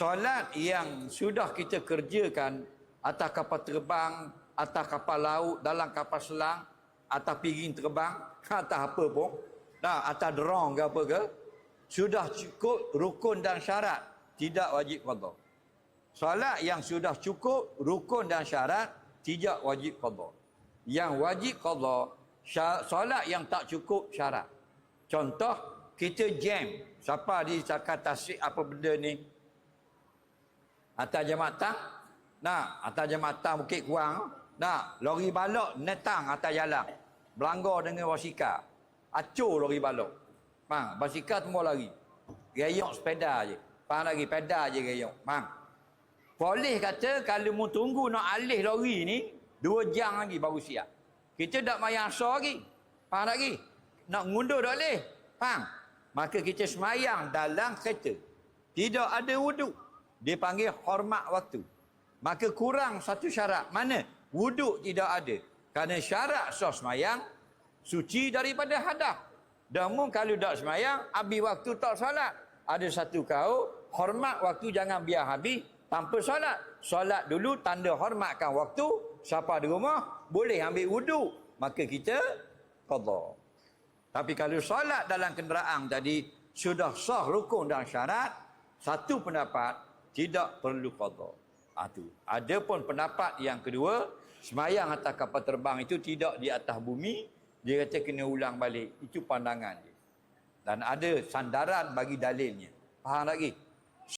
solat yang sudah kita kerjakan atas kapal terbang, atas kapal laut, dalam kapal selam, atas piring terbang, atas apa pun, atas drone ke apa ke, sudah cukup rukun dan syarat, tidak wajib qada. Solat yang sudah cukup rukun dan syarat, tidak wajib qada. Yang wajib qada solat yang tak cukup syarat. Contoh, kita jam, siapa di cakap tasik apa benda ni, atas Jambatan, atas Jambatan Bukit Kuang, lori balok netang atas jalan, berlanggar dengan basikal, acur lori balok, basikal semua lari, gayok sepeda je, lagi pedal je gayok, boleh kata kalau mu tunggu nak alih lori ni 2 jam lagi baru siap, kita tak mayang asar lagi, lagi nak ngundur dah alih, maka kita semayang dalam kereta, tidak ada wuduk, dia panggil hormat waktu. Maka kurang satu syarat. Mana? Wuduk tidak ada. Kerana syarat sah semayang suci daripada hadas. Namun kalau tak semayang, habis waktu tak salat. Ada satu kau, hormat waktu jangan biar habis tanpa salat. Salat dulu tanda hormatkan waktu. Siapa di rumah boleh ambil wuduk, maka kita qada. Tapi kalau salat dalam kenderaan tadi sudah sah rukun dan syarat, satu pendapat tidak perlu qada. Adapun pendapat yang kedua, semayang atas kapal terbang itu tidak di atas bumi, dia kata kena ulang balik. Itu pandangan dia. Dan ada sandaran bagi dalilnya. Faham lagi?